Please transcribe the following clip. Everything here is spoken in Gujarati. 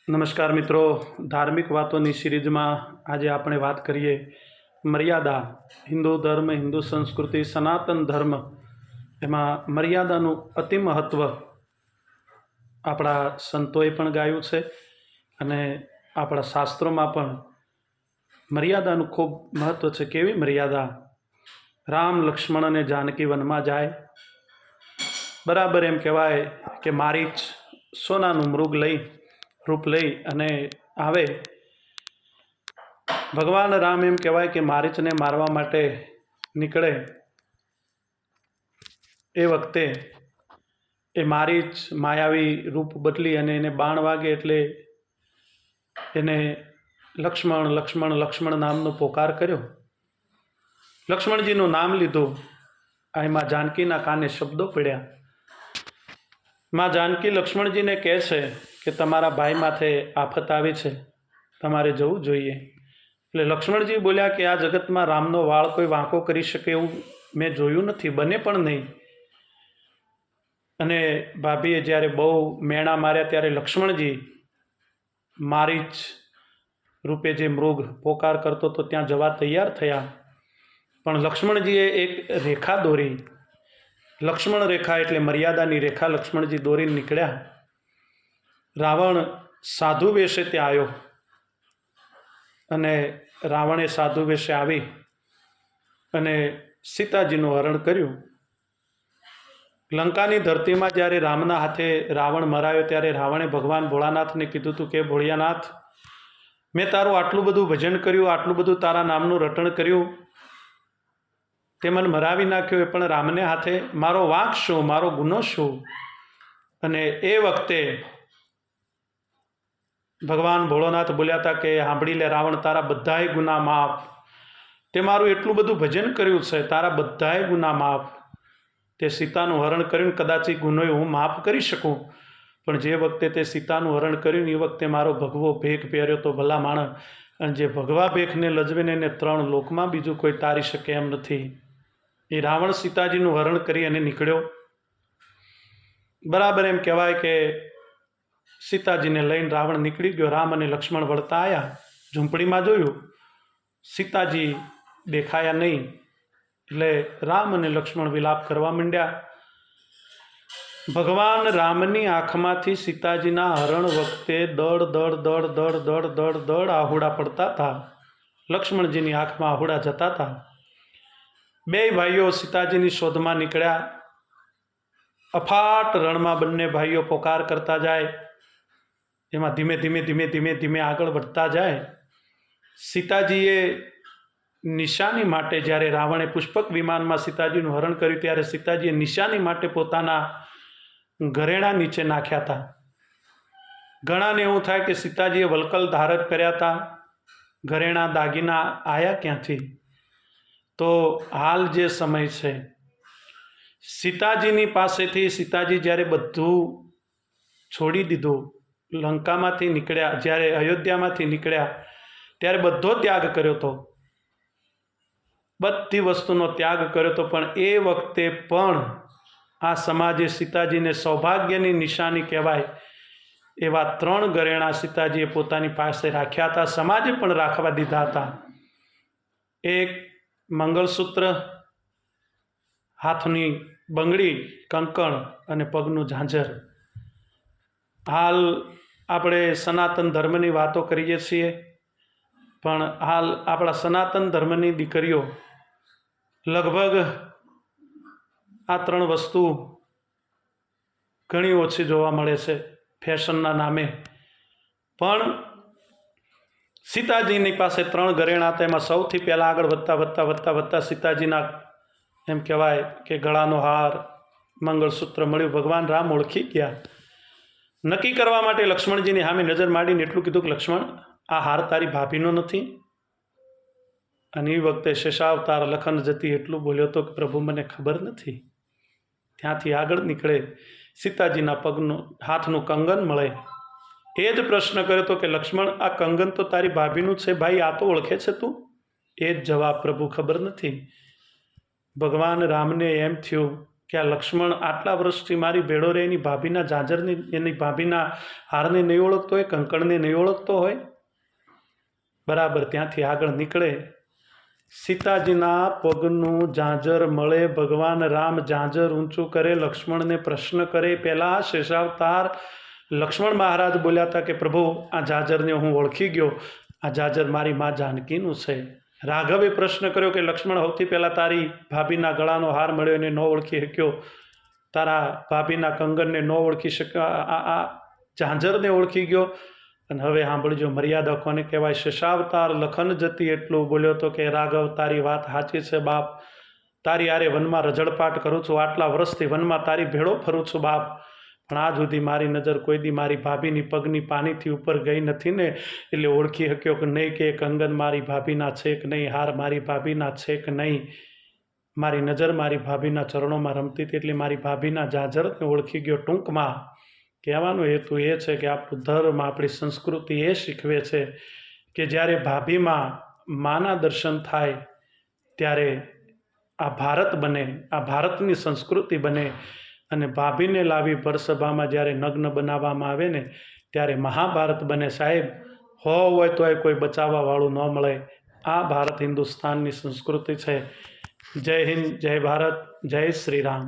નમસ્કાર મિત્રો, ધાર્મિક વાતોની સિરીઝમાં આજે આપણે વાત કરીએ મર્યાદા. હિન્દુ ધર્મ, હિન્દુ સંસ્કૃતિ, સનાતન ધર્મ, એમાં મર્યાદાનું અતિ મહત્ત્વ આપણા સંતોએ પણ ગાયું છે અને આપણા શાસ્ત્રોમાં પણ મર્યાદાનું ખૂબ મહત્ત્વ છે. કેવી મર્યાદા? રામ, લક્ષ્મણ અને જાનકી વનમાં જાય. બરાબર એમ કહેવાય કે મારીચ સોનાનું રૂપ લઈ અને આવે. ભગવાન રામ એમ કહેવાય કે મારીચને મારવા માટે નીકળે. એ વખતે એ મારીચ માયાવી રૂપ બદલી અને એને બાણ વાગે એટલે એને લક્ષ્મણ લક્ષ્મણ લક્ષ્મણ નામનો પોકાર કર્યો. લક્ષ્મણજીનું નામ લીધું. એમાં જાનકીના કાને શબ્દો પડ્યા. માં જાનકી લક્ષ્મણજીને કહે છે કે તમારા ભાઈ માથે આફત આવી છે, તમારે જવું જોઈએ. એટલે લક્ષ્મણજી બોલ્યા કે આ જગતમાં રામનો વાળ કોઈ વાંકો કરી શકે એવું મેં જોયું નથી, બને પણ નહીં. અને ભાભીએ જ્યારે બહુ મેણા માર્યા ત્યારે લક્ષ્મણજી મારીચ રૂપે જે મૃગ પોકાર કરતો તો ત્યાં જવા તૈયાર થયા. પણ લક્ષ્મણજીએ એક રેખા દોરી. લક્ષ્મણ રેખા એટલે મર્યાદાની રેખા લક્ષ્મણજી દોરીને નીકળ્યા. રાવણ સાધુ વેશે ત્યાં આવ્યો અને રાવણે સાધુ વેશે આવી અને સીતાજીનું હરણ કર્યું. લંકાની ધરતીમાં જ્યારે રામના હાથે રાવણ મરાયો ત્યારે રાવણે ભગવાન ભોળાનાથને કીધું હતું કે ભોળિયાનાથ, મેં તારું આટલું બધું ભજન કર્યું, આટલું બધું તારા નામનું રટણ કર્યું, તે મને મરાવી નાખ્યો, એ પણ રામને હાથે મારો વાંક શું, મારો ગુનો શું? અને એ વખતે ભગવાન ભોળોનાથ બોલ્યા હતા કે સાંભળી લે રાવણ, તારા બધાય ગુના માફ. તે મારું એટલું બધું ભજન કર્યું છે, તારા બધાય ગુના માફ. તે સીતાનું હરણ કર્યું, કદાચ એ ગુનો હું માફ કરી શકું, પણ જે વખતે તે સીતાનું હરણ કર્યું એ વખતે મારો ભગવો ભેખ પહેર્યો તો ભલા માણસ, અને જે ભગવા ભેખને લજવીને એને 3 લોકમાં બીજું કોઈ તારી શકે એમ નથી. એ રાવણ સીતાજીનું હરણ કરી અને નીકળ્યો. બરાબર એમ કહેવાય કે સીતાજીને લઈને રાવણ નીકળી ગયો. રામ અને લક્ષ્મણ વળતા આવ્યા. ઝૂંપડીમાં જોયું, સીતાજી દેખાયા નહીં. એટલે રામ અને લક્ષ્મણ વિલાપ કરવા માંડ્યા. ભગવાન રામની આંખમાંથી સીતાજીના હરણ વખતે દળ દળ દળ દળ દળ દળ દળ આહુડા પડતા હતા. લક્ષ્મણજીની આંખમાં આહુડા જતા હતા. 2 ભાઈઓ સીતાજીની શોધમાં નીકળ્યા. અફાટ રણમાં બંને ભાઈઓ પોકાર કરતા જાય. એમાં ધીમે ધીમે ધીમે ધીમે ધીમે આગળ વધતા જાય. સીતાજીએ નિશાની માટે જ્યારે રાવણે પુષ્પક વિમાનમાં સીતાજીનું હરણ કર્યું ત્યારે સીતાજીએ નિશાની માટે પોતાના ઘરેણા નીચે નાખ્યા હતા. ઘણાને એવું થાય કે સીતાજીએ વલકલ ધારણ કર્યા હતા, ઘરેણા દાગીના આયા ક્યાંથી? તો હાલ જે સમય છે, સીતાજીની પાસેથી સીતાજી જ્યારે બધું છોડી દીધું, લંકામાંથી નીકળ્યા, જ્યારે અયોધ્યામાંથી નીકળ્યા ત્યારે બધો ત્યાગ કર્યો હતો, બધી વસ્તુનો ત્યાગ કર્યો હતો. પણ એ વખતે પણ આ સમાજે સીતાજીને સૌભાગ્યની નિશાની કહેવાય એવા 3 ઘરેણા સીતાજીએ પોતાની પાસે રાખ્યા હતા. સમાજે પણ રાખવા દીધા હતા. એક મંગળસૂત્ર, હાથની બંગડી, કંકણ અને પગનું ઝાંઝર. હાલ આપણે સનાતન ધર્મની વાતો કરીએ છીએ, પણ હાલ આપણા સનાતન ધર્મની દીકરીઓ લગભગ આ 3 વસ્તુ ઘણી ઓછી જોવા મળે છે ફેશનના નામે. પણ સીતાજીની પાસે 3 ઘરેણા હતા. એમાં સૌથી પહેલાં આગળ વધતા વધતા વધતા વધતા સીતાજીના એમ કહેવાય કે ગળાનો હાર, મંગળસૂત્ર મળ્યું. ભગવાન રામ ઓળખી ગયા. નક્કી કરવા માટે લક્ષ્મણજીની સામે નજર માંડીને એટલું કીધું કે લક્ષ્મણ, આ હાર તારી ભાભીનો નથી? અને એ વખતે શેષાવતાર લખન જતી એટલું બોલ્યો હતો કે પ્રભુ મને ખબર નથી. ત્યાંથી આગળ નીકળે, સીતાજીના પગનું હાથનું કંગન મળે. એ જ પ્રશ્ન કર્યો હતો કે લક્ષ્મણ, આ કંગન તો તારી ભાભીનું છે ભાઈ, આ તો ઓળખે છે તું? એ જ જવાબ, પ્રભુ ખબર નથી. ભગવાન રામને એમ થયું કે આ લક્ષ્મણ આટલા વર્ષથી મારી ભેળો રહે એની ભાભીના ઝાંઝરની એની ભાભીના હારને નહીં ઓળખતો હોય, કંકણને નહીં ઓળખતો હોય? બરાબર ત્યાંથી આગળ નીકળે. સીતાજીના પગનું ઝાંઝર મળે, ભગવાન રામ ઝાંઝર ઊંચું કરે, લક્ષ્મણને પ્રશ્ન કરે. પહેલાં શેષાવતાર લક્ષ્મણ મહારાજ બોલ્યા હતા કે પ્રભુ આ ઝાંઝરને હું ઓળખી ગયો, આ ઝાંઝર મારી મા જાનકીનું છે. રાઘવે પ્રશ્ન કર્યો કે લક્ષ્મણ સૌથી પહેલાં તારી ભાભીના ગળાનો હાર મળ્યો એને ન ઓળખી શક્યો, તારા ભાભીના કંગનને ન ઓળખી શક્યો, આ ઝાંઝરને ઓળખી ગયો. અને હવે સાંભળજો મર્યાદા કોને કહેવાય. શેષાવતાર લખન જતી એટલું બોલ્યો હતો કે રાઘવ તારી વાત સાચી છે બાપ, તારી આરે વનમાં રજળપાટ કરું છું, આટલા વર્ષથી વનમાં તારી ભેળો ફરું છું બાપ, પણ આજ સુધી મારી નજર કોઈ દી મારી ભાભીની પગની પાનીથી ઉપર ગઈ નથી ને, એટલે ઓળખી શક્યો કે નહીં કે કંગન મારી ભાભીના છે કે નહીં, હાર મારી ભાભીના છે કે નહીં. મારી નજર મારી ભાભીના ચરણોમાં રમતી હતી એટલે મારી ભાભીના ઝાંઝરને ઓળખી ગયો. ટૂંકમાં કહેવાનો હેતુ એ છે કે આપણું ધર્મ આપણી સંસ્કૃતિ એ શીખવે છે કે જ્યારે ભાભીમાં માના દર્શન થાય ત્યારે આ ભારત બને, આ ભારતની સંસ્કૃતિ બને. અને ભાભીને લાવી ભરસભામાં જ્યારે નગ્ન બનાવવામાં આવે ને ત્યારે મહાભારત બને. સાહેબ હોય તોય કોઈ બચાવવાવાળું ન મળે. આ ભારત હિન્દુસ્તાનની સંસ્કૃતિ છે. જય હિન્દ, જય ભારત, જય શ્રી રામ.